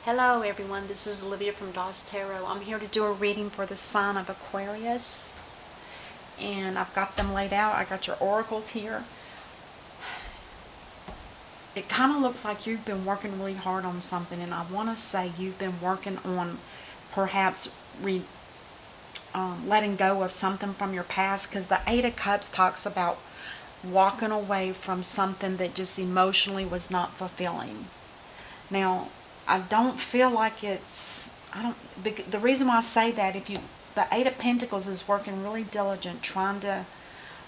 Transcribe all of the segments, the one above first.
Hello everyone, this is Olivia from DOS Tarot. I'm here to do a reading for the sign of Aquarius. And I've got them laid out. I got your oracles here. It kind of looks like you've been working really hard on something, and I want to say you've been working on perhaps letting go of something from your past, because the Eight of Cups talks about walking away from something that just emotionally was not fulfilling. Now, I don't feel like the reason why I say that, the Eight of Pentacles is working really diligent, trying to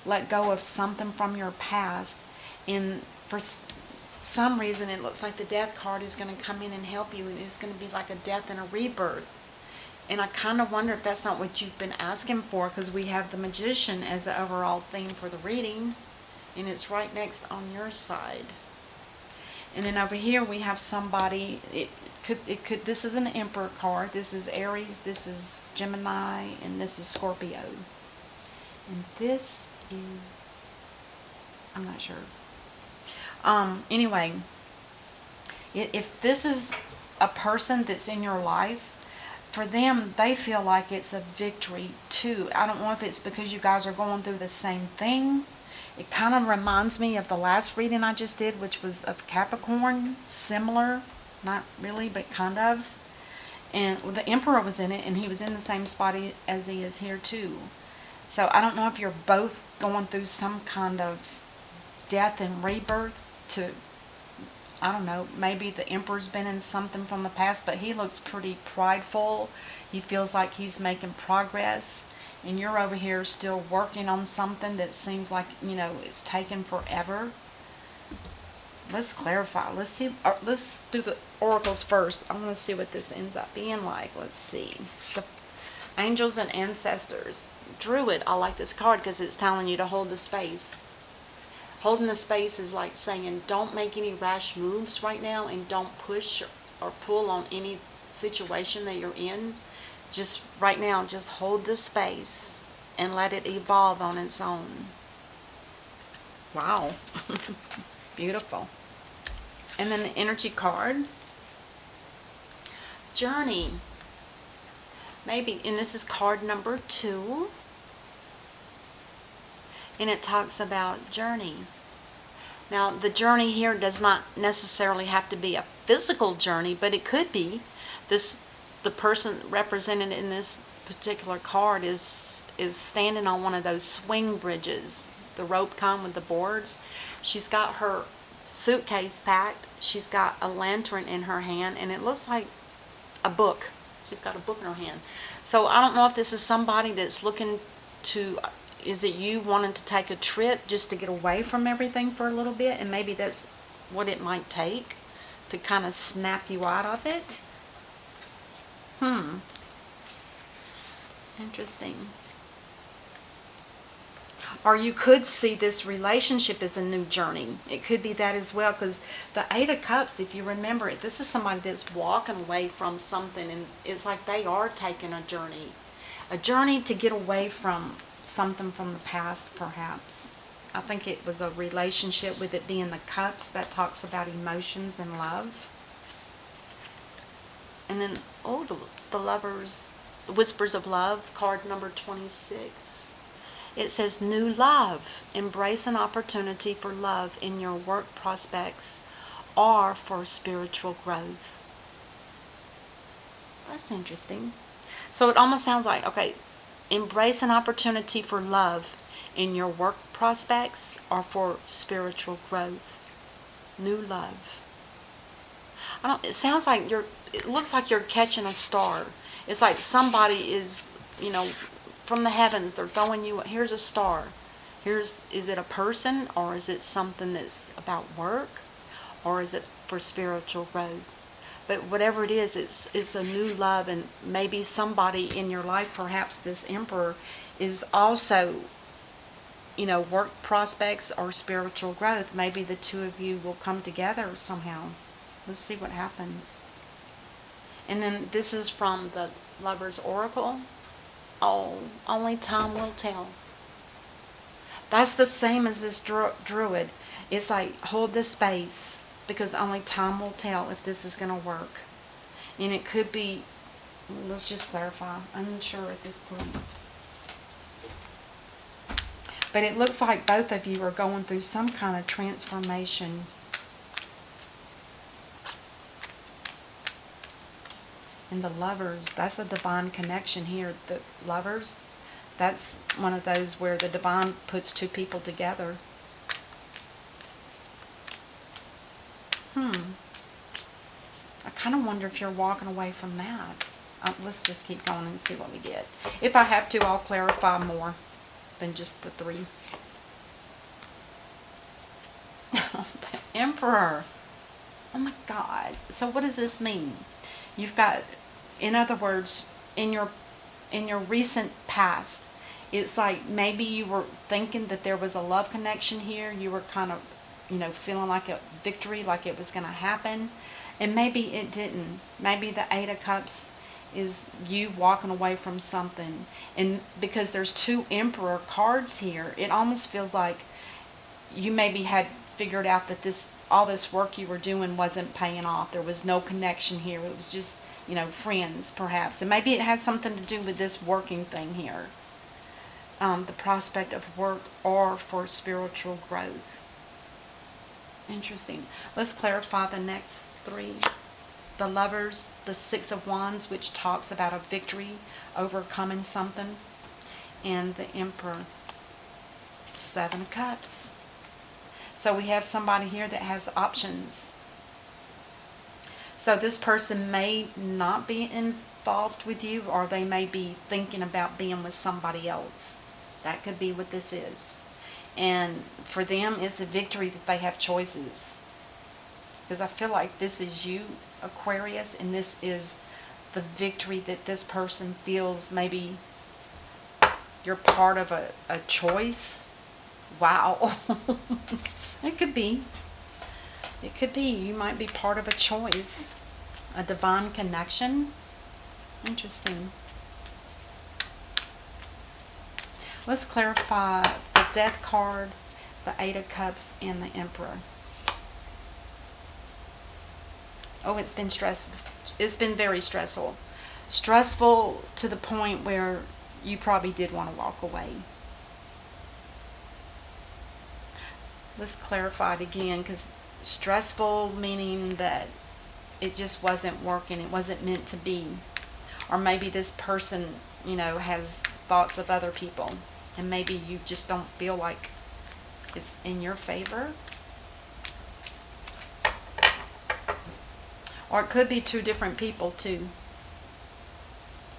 let go of something from your past, and for some reason it looks like the Death card is going to come in and help you, and it's going to be like a death and a rebirth. And I kind of wonder if that's not what you've been asking for, because we have the Magician as the overall theme for the reading, and it's right next on your side. And then over here we have somebody, this is an Emperor card, this is Aries, this is Gemini, and this is Scorpio. And this is, I'm not sure. Anyway, if this is a person that's in your life, for them, they feel like it's a victory too. I don't know if it's because you guys are going through the same thing. It kind of reminds me of the last reading I just did, which was of Capricorn. Similar, not really, but kind of. And the Emperor was in it, and he was in the same spot as he is here too. So I don't know if you're both going through some kind of death and rebirth to, I don't know, maybe the Emperor's been in something from the past, but he looks pretty prideful. He feels like he's making progress. And you're over here still working on something that seems like, it's taken forever. Let's clarify. Let's see. Let's do the oracles first. I want to see what this ends up being like. Let's see. The angels and ancestors. Druid. I like this card because it's telling you to hold the space. Holding the space is like saying don't make any rash moves right now, and don't push or pull on any situation that you're in. Just right now, just hold the space and let it evolve on its own. Wow. Beautiful. And then the energy card. Journey. Maybe, and this is card number 2. And it talks about journey. Now, the journey here does not necessarily have to be a physical journey, but it could be. The person represented in this particular card is standing on one of those swing bridges, the rope kind with the boards. She's got her suitcase packed. She's got a lantern in her hand, and it looks like a book. She's got a book in her hand. So I don't know if this is somebody that's looking to, is it you wanting to take a trip just to get away from everything for a little bit, and maybe that's what it might take to kind of snap you out of it. Interesting. Or you could see this relationship as a new journey. It could be that as well, because the Eight of Cups, if you remember it, this is somebody that's walking away from something, and it's like they are taking a journey to get away from something from the past, perhaps. I think it was a relationship, with it being the Cups that talks about emotions and love. And then, the Lovers, the Whispers of Love, card number 26. It says, new love. Embrace an opportunity for love in your work prospects or for spiritual growth. That's interesting. So it almost sounds like, okay, embrace an opportunity for love in your work prospects or for spiritual growth. New love. It sounds like it looks like you're catching a star. It's like somebody is, from the heavens, they're throwing you, here's a star. Is it a person, or is it something that's about work, or is it for spiritual growth? But whatever it is, it's a new love, and maybe somebody in your life, perhaps this Emperor, is also, work prospects or spiritual growth. Maybe the two of you will come together somehow. Let's see what happens. And then this is from the Lover's Oracle. Oh, only time will tell. That's the same as this Druid. It's like, hold the space, because only time will tell if this is going to work. And it could be, let's just clarify, I'm unsure at this point. But it looks like both of you are going through some kind of transformation. And the Lovers, that's a divine connection here. The Lovers, that's one of those where the divine puts two people together. I kind of wonder if you're walking away from that. Let's just keep going and see what we get. If I have to, I'll clarify more than just the three. The Emperor. Oh my God. So what does this mean? You've got, in other words, in your recent past, it's like maybe you were thinking that there was a love connection here. You were kind of, feeling like a victory, like it was going to happen. And maybe it didn't. Maybe the Eight of Cups is you walking away from something. And because there's two Emperor cards here, it almost feels like you maybe had figured out that all this work you were doing wasn't paying off. There was no connection here. It was just, friends perhaps. And maybe it had something to do with this working thing here. The prospect of work or for spiritual growth. Interesting. Let's clarify the next three. The Lovers, the Six of Wands, which talks about a victory, overcoming something. And the Emperor, Seven of Cups. So we have somebody here that has options. So this person may not be involved with you, or they may be thinking about being with somebody else. That could be what this is. And for them, it's a victory that they have choices. Because I feel like this is you, Aquarius, and this is the victory that this person feels. Maybe you're part of a choice. Wow. It could be. It could be. You might be part of a choice. A divine connection. Interesting. Let's clarify the Death card, the Eight of Cups, and the Emperor. Oh, it's been stressful. It's been very stressful. Stressful to the point where you probably did want to walk away. Let's clarify it again, because stressful meaning that it just wasn't working. It wasn't meant to be. Or maybe this person, has thoughts of other people. And maybe you just don't feel like it's in your favor. Or it could be two different people too.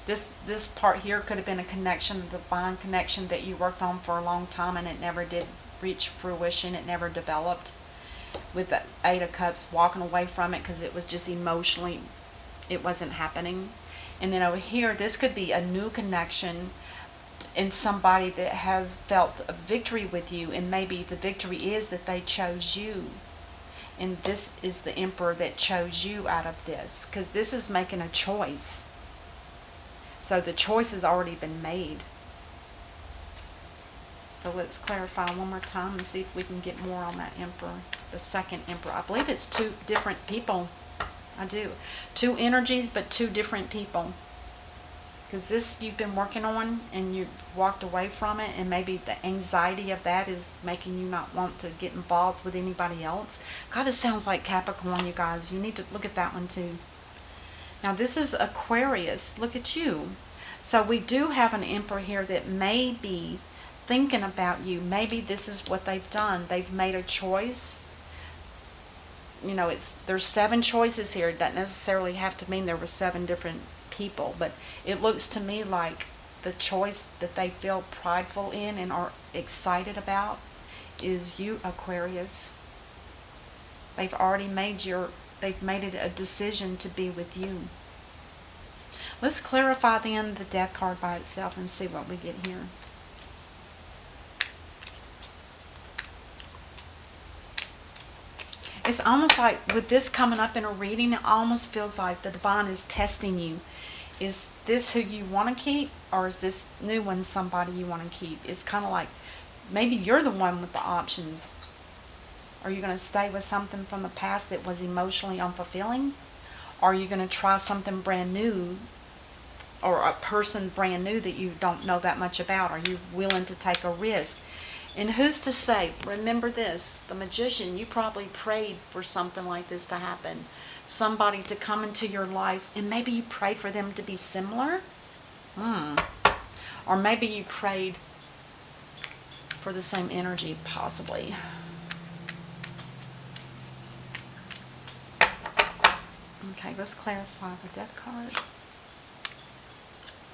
This part here could have been a connection, a divine connection that you worked on for a long time and it never did reach fruition. It never developed. With the Eight of Cups, walking away from it because it was just emotionally, it wasn't happening. And then over here, this could be a new connection in somebody that has felt a victory with you, and maybe the victory is that they chose you. And this is the Emperor that chose you out of this, because this is making a choice. So the choice has already been made. So let's clarify one more time and see if we can get more on that Emperor, the second Emperor. I believe it's two different people. I do. Two energies, but two different people. Because this you've been working on and you've walked away from it, and maybe the anxiety of that is making you not want to get involved with anybody else. God, this sounds like Capricorn, you guys. You need to look at that one too. Now this is Aquarius. Look at you. So we do have an Emperor here that may be thinking about you. Maybe this is what they've done. They've made a choice. There's 7 choices here. It doesn't necessarily have to mean there were 7 different people, but it looks to me like the choice that they feel prideful in and are excited about is you, Aquarius. They've already made it a decision to be with you. Let's clarify then the Death card by itself and see what we get here. It's almost like with this coming up in a reading, it almost feels like the divine is testing you. Is this who you want to keep, or is this new one somebody you want to keep? It's kind of like maybe you're the one with the options. Are you going to stay with something from the past that was emotionally unfulfilling? Are you going to try something brand new, or a person brand new that you don't know that much about? Are you willing to take a risk? And who's to say? Remember this, the Magician, you probably prayed for something like this to happen. Somebody to come into your life, and maybe you prayed for them to be similar. Or maybe you prayed for the same energy, possibly. Okay, let's clarify the Death card.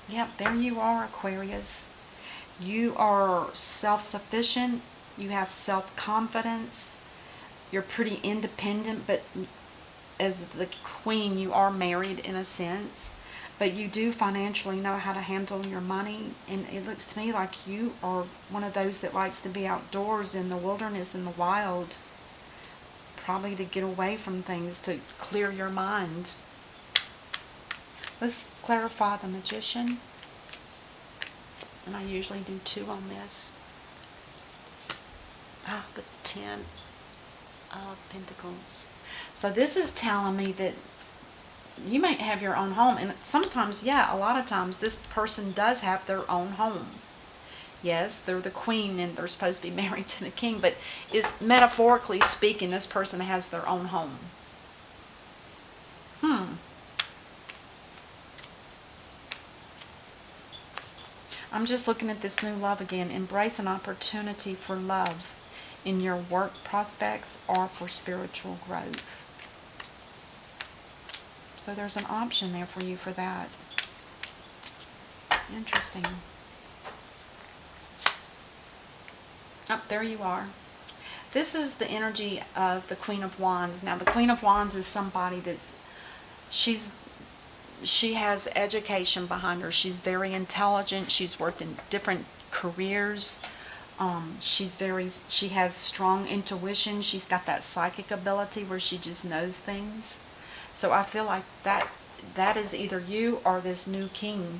Yep, there you are, Aquarius. You are self-sufficient. You have self-confidence. You're pretty independent, but as the Queen, you are married in a sense. But you do financially know how to handle your money. And it looks to me like you are one of those that likes to be outdoors in the wilderness, in the wild. Probably to get away from things, to clear your mind. Let's clarify the Magician. And I usually do 2 on this. The 10 of Pentacles. So this is telling me that you might have your own home. And sometimes, yeah, a lot of times this person does have their own home. Yes, they're the Queen and they're supposed to be married to the King, but is metaphorically speaking, this person has their own home. I'm just looking at this new love again. Embrace an opportunity for love in your work prospects or for spiritual growth. So there's an option there for you for that. Interesting. Oh, there you are. This is the energy of the Queen of Wands. Now, the Queen of Wands is somebody that's, she has education behind her. She's very intelligent. She's worked in different careers. She has strong intuition. She's got that psychic ability where she just knows things. So I feel like that is either you or this new king,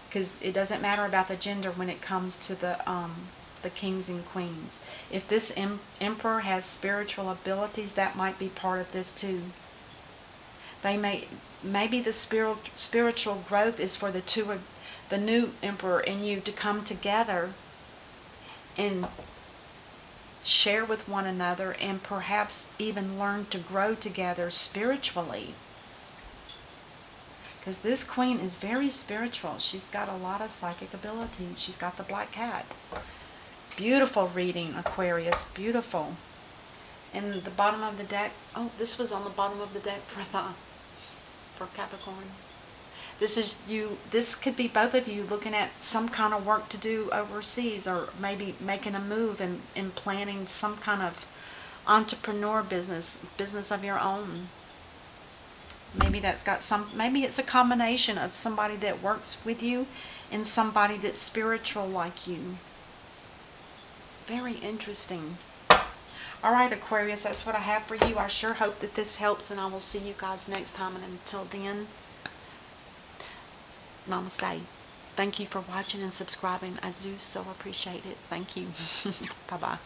because it doesn't matter about the gender when it comes to the kings and queens. If this emperor has spiritual abilities, that might be part of this too. Maybe the spiritual growth is for the new emperor and you to come together and share with one another, and perhaps even learn to grow together spiritually. Because this Queen is very spiritual. She's got a lot of psychic ability. She's got the black cat. Beautiful reading, Aquarius. Beautiful. And the bottom of the deck. Oh, this was on the bottom of the deck for Capricorn. This is you. This could be both of you looking at some kind of work to do overseas, or maybe making a move and planning some kind of entrepreneur business of your own. Maybe that's got maybe it's a combination of somebody that works with you and somebody that's spiritual like you. Very interesting. All right, Aquarius, that's what I have for you. I sure hope that this helps, and I will see you guys next time. And until then, namaste. Thank you for watching and subscribing. I do so appreciate it. Thank you. Bye-bye.